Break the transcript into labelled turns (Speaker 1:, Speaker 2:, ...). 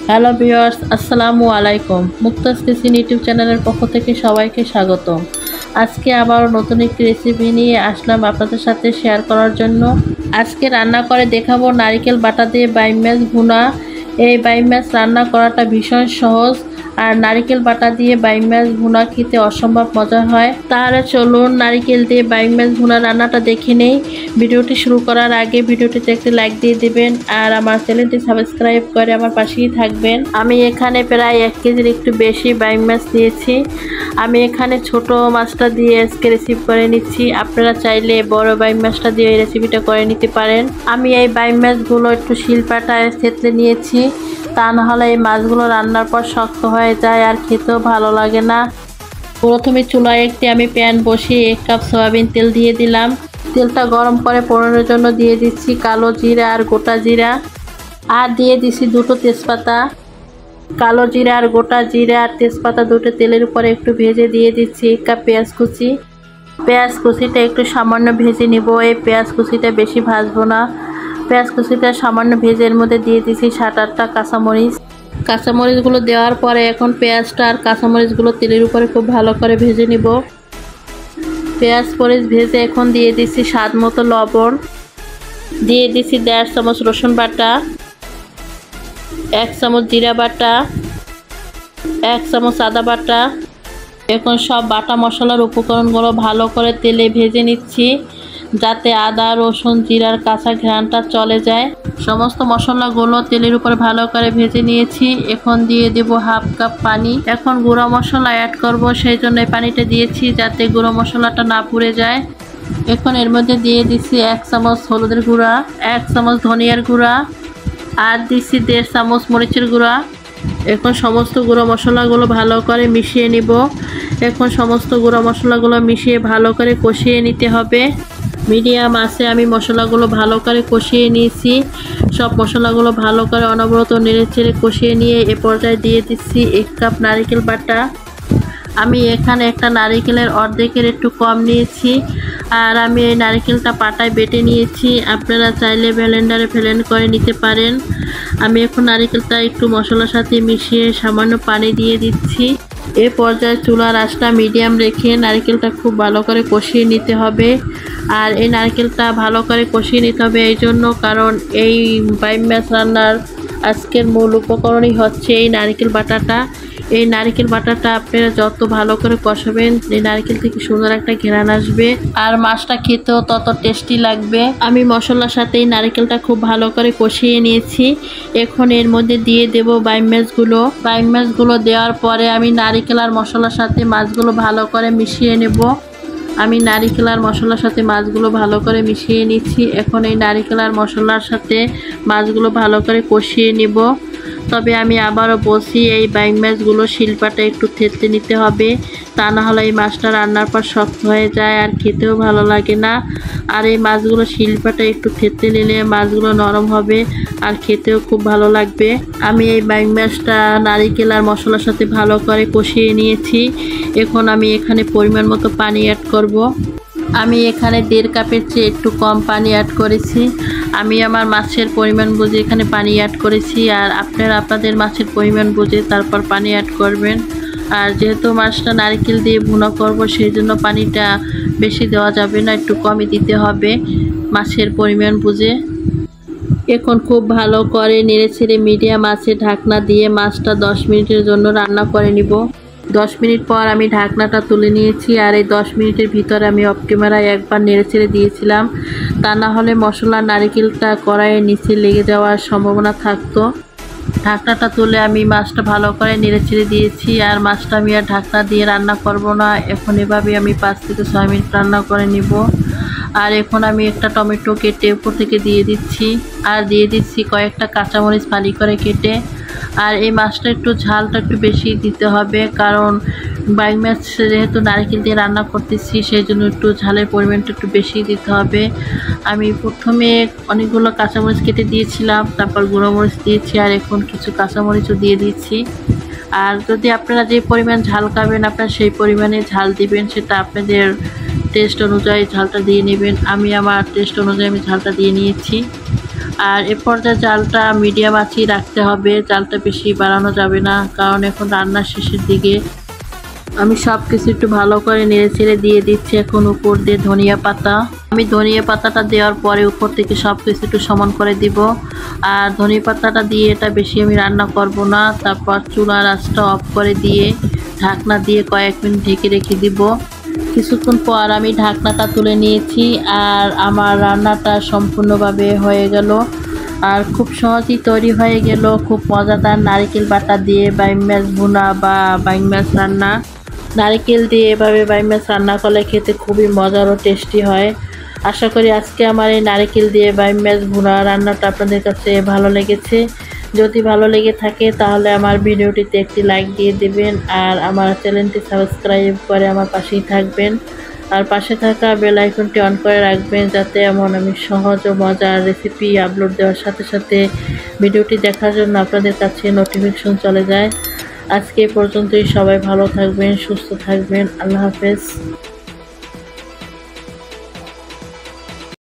Speaker 1: Hello viewers, আসসালামু আলাইকুম। Mukta's kitchen YouTube চ্যানেলের পক্ষ থেকে সবাইকে স্বাগতম। আজকে আবার নতুন একটি রেসিপি নিয়ে আসলাম আপনাদের সাথে শেয়ার করার জন্য। আজকে রান্না করে দেখাবো নারকেল বাটা দিয়ে বাইম মাছ ভুনা। এই বাইম মাছ রান্না করাটা ভীষণ সহজ, আর নারকেল বাটা দিয়ে বাইম মাছ ভুনা খেতে অসম্ভব মজা হয়। তাহলে চলুন নারকেল দিয়ে বাইম মাছ ভুনা রান্নাটা দেখে নেই। ভিডিওটি শুরু করার আগে ভিডিওটিতে একটি লাইক দিয়ে দিবেন, আর আমার চ্যানেলটি সাবস্ক্রাইব করে আমার পাশেই থাকবেন। আমি এখানে প্রায় 1 কেজির একটু বেশি বাইম মাছ নিয়েছি। আমি এখানে ছোট মাছটা দিয়ে আজকে রেসিপি করে নিচ্ছি। আপনারা চাইলে বড় বাইম মাছটা দিয়ে এই রেসিপিটা করে নিতে পারেন। আমি এই বাইম মাছগুলো একটু শিলপাটায় থেতলে নিয়েছি, তা না হলে এই মাছগুলো রান্নার পর শক্ত হয়ে যায় আর খেতেও ভালো লাগে না। প্রথমে চুলায় একটি আমি প্যান বসিয়ে 1 কাপ সয়াবিন তেল দিয়ে দিলাম। তেলটা গরম করে ফোড়নের জন্য দিয়ে দিচ্ছি কালো জিরা আর গোটা জিরা, আর দিয়ে দিচ্ছি 2টো তেজপাতা। কালো জিরা আর গোটা জিরা আর তেজপাতা দুটো তেলের উপরে একটু ভেজে দিয়ে দিচ্ছি 1 কাপ পেঁয়াজ কুচি। পেঁয়াজ কুচিটা একটু সামান্য ভেজে নিব। এই পেঁয়াজ কুচিটা বেশি ভাজবো না। পেঁয়াজ কুচিটা সামান্য ভেজে এর মধ্যে দিয়ে দিচ্ছি 7-8টা কাঁচামরিচ। কাঁচামরিচগুলো দেওয়ার পরে এখন পেঁয়াজটা আর কাঁচামরিচগুলো তেলের উপরে খুব ভালো করে ভেজে নিব। পেঁয়াজ মরিচ ভেজে এখন দিয়ে দিচ্ছি স্বাদ মতো লবণ, দিয়ে দিচ্ছি 1.5 চামচ রসুন বাটা, 1 চামচ জিরা বাটা, 1 চামচ আদা বাটা। এখন সব বাটা মশলার উপকরণগুলো ভালো করে তেলে ভেজে নিচ্ছি, যাতে আদা রসুন জিরার কাঁচা ঘ্রাণটা চলে যায়। সমস্ত মশলাগুলো তেলের উপর ভালো করে ভেজে নিয়েছি। এখন দিয়ে দেব 1/2 কাপ পানি। এখন গুঁড়ো মশলা অ্যাড করব, সেই জন্য এই পানিটা দিয়েছি যাতে গুঁড়ো মশলাটা না পুড়ে যায়। এখন এর মধ্যে দিয়ে দিচ্ছি 1 চামচ হলুদের গুঁড়া, 1 চামচ ধনিয়ার গুঁড়া, আর দিচ্ছি 1.5 চামচ মরিচের গুঁড়া। এখন সমস্ত গুঁড়ো মশলাগুলো ভালো করে মিশিয়ে নিব। এখন সমস্ত গুঁড়ো মশলাগুলো মিশিয়ে ভালো করে কষিয়ে নিতে হবে। মিডিয়াম আঁচে আমি মশলাগুলো ভালো করে কষিয়ে নিয়েছি। সব মশলাগুলো ভালো করে অনবরত নেড়েচেড়ে কষিয়ে নিয়ে এ পর্যায়ে দিয়ে দিচ্ছি 1 কাপ নারকেল বাটা। আমি এখানে একটা নারকেলের অর্ধেকের একটু কম নিয়েছি, আর আমি এই নারকেলটা পাটায় বেটে নিয়েছি। আপনারা চাইলে ব্লেন্ডারে ব্লেন্ড করে নিতে পারেন। আমি এখন নারকেলটা একটু মশলার সাথে মিশিয়ে সামান্য পানি দিয়ে দিচ্ছি। এ পর্যায়ে চুলার আঁচটা মিডিয়াম রেখে নারকেলটা খুব ভালো করে কষিয়ে নিতে হবে। আর এই নারকেলটা ভালো করে কষিয়ে নিতে হবে এই জন্য, কারণ এই বাইম মাছ রান্নার আজকের মূল উপকরণই হচ্ছে এই নারকেল বাটাটা। এই নারকেল বাটাটা আপনারা যত ভালো করে কষাবেন, এই নারকেল থেকে সুন্দর একটা ঘ্রাণ আসবে, আর মাছটা খেতেও তত টেস্টি লাগবে। আমি মশলার সাথে এই নারকেলটা খুব ভালো করে কষিয়ে নিয়েছি। এখন এর মধ্যে দিয়ে দেব বাইম মাছগুলো। বাইম মাছগুলো দেওয়ার পরে আমি নারকেল আর মশলার সাথে মাছগুলো ভালো করে মিশিয়ে নেব। আমি নারকেল আর মশলার সাথে মাছগুলো ভালো করে মিশিয়ে নিচ্ছি। এখন এই নারকেল আর মশলার সাথে মাছগুলো ভালো করে কষিয়ে নেব। তবে আমি আবারও বলছি, এই বাইম মাছগুলো শিলপাটা একটু থেতলে নিতে হবে, তা না হলে এই মাছটা রান্নার পর শক্ত হয়ে যায় আর খেতেও ভালো লাগে না। আর এই মাছগুলো শিলপাটা একটু থেতলে নিলে মাছগুলো নরম হবে আর খেতেও খুব ভালো লাগবে। আমি এই বাইম মাছটা নারকেল আর মশলার সাথে ভালো করে কষিয়ে নিয়েছি। এখন আমি এখানে পরিমাণ মতো পানি অ্যাড করব। আমি এখানে 1.5 কাপের চেয়ে একটু কম পানি অ্যাড করেছি। আমি আমার মাছের পরিমাণ বুঝে এখানে পানি অ্যাড করেছি, আর আপনারা আপনাদের মাছের পরিমাণ বুঝে তারপর পানি অ্যাড করবেন। আর যেহেতু মাছটা নারকেল দিয়ে ভুনা করব, সেই জন্য পানিটা বেশি দেওয়া যাবে না, একটু কমই দিতে হবে মাছের পরিমাণ বুঝে। এখন খুব ভালো করে নেড়েচেড়ে মিডিয়াম আঁচে ঢাকনা দিয়ে মাছটা 10 মিনিটের জন্য রান্না করে নিব। 10 মিনিট পর আমি ঢাকনাটা তুলে নিয়েছি, আর এই 10 মিনিটের ভিতরে আমি অফ ক্যামেরায় একবার নেড়েচেড়ে দিয়েছিলাম, তা না হলে মশলা নারকেলটা কড়াইয়ের নিচে লেগে যাওয়ার সম্ভাবনা থাকতো। ঢাকনাটা তুলে আমি মাছটা ভালো করে নেড়েচেড়ে দিয়েছি, আর মাছটা আমি আর ঢাকনা দিয়ে রান্না করব না। এখন এভাবে আমি 5 থেকে 6 মিনিট রান্না করে নিব। আর এখন আমি একটা টমেটো কেটে উপর থেকে দিয়ে দিচ্ছি, আর দিয়ে দিচ্ছি কয়েকটা কাঁচামরিচ ফালি করে কেটে। আর এই মাছটা একটু ঝালটা একটু বেশি দিতে হবে, কারণ বাইম মাছ যেহেতু নারকেল দিয়ে রান্না করতেছি, সেই জন্য একটু ঝালের পরিমাণটা একটু বেশি দিতে হবে। আমি প্রথমে অনেকগুলো কাঁচামরিচ কেটে দিয়েছিলাম, তারপর গুঁড়ো মরিচ দিয়েছি, আর এখন কিছু কাঁচামরিচও দিয়ে দিচ্ছি। আর যদি আপনারা যে পরিমাণ ঝাল খাবেন আপনারা সেই পরিমাণে ঝাল দিবেন, সেটা আপনাদের টেস্ট অনুযায়ী ঝালটা দিয়ে নেবেন। আমি আমার টেস্ট অনুযায়ী আমি ঝালটা দিয়ে নিয়েছি। আর এ পর্যায়ে জালটা মিডিয়াম আঁচেই রাখতে হবে, জালটা বেশি বাড়ানো যাবে না, কারণ এখন রান্নার শেষের দিকে। আমি সব কিছু একটু ভালো করে নেড়েচেড়ে দিয়ে দিচ্ছি এখন উপর দিয়ে ধনিয়া পাতা। আমি ধনিয়া পাতাটা দেওয়ার পরে উপর থেকে সব কিছু একটু সমান করে দিব। আর ধনিয়া পাতাটা দিয়ে এটা বেশি আমি রান্না করব না। তারপর চুলার আঁচটা অফ করে দিয়ে ঢাকনা দিয়ে কয়েক মিনিট ঢেকে রেখে দিব। কিছুক্ষণ পর আমি ঢাকনাটা তুলে নিয়েছি আর আমার রান্নাটা সম্পূর্ণভাবে হয়ে গেল। আর খুব সহজেই তৈরি হয়ে গেল খুব মজাদার নারকেল বাটা দিয়ে বাইম মাছ ভুনা বা বাইম মাছ রান্না। নারকেল দিয়ে এভাবে বাইম মাছ রান্না করলে খেতে খুবই মজার ও টেস্টি হয়। আশা করি আজকে আমার এই নারকেল দিয়ে বাইম মাছ ভুনা রান্নাটা আপনাদের কাছে ভালো লেগেছে। যদি ভালো লেগে থাকে তাহলে আমার ভিডিওটিতে একটি লাইক দিয়ে দিবেন আর আমার চ্যানেলটি সাবস্ক্রাইব করে আমার পাশেই থাকবেন। আর পাশে থাকা বেল আইকনটি অন করে রাখবেন, যাতে এমন আমি সহজ ও মজার রেসিপি আপলোড দেওয়ার সাথে সাথে ভিডিওটি দেখার জন্য আপনাদের কাছে নোটিফিকেশন চলে যায়। আজকে এ পর্যন্তই। সবাই ভালো থাকবেন, সুস্থ থাকবেন। আল্লাহ হাফেজ।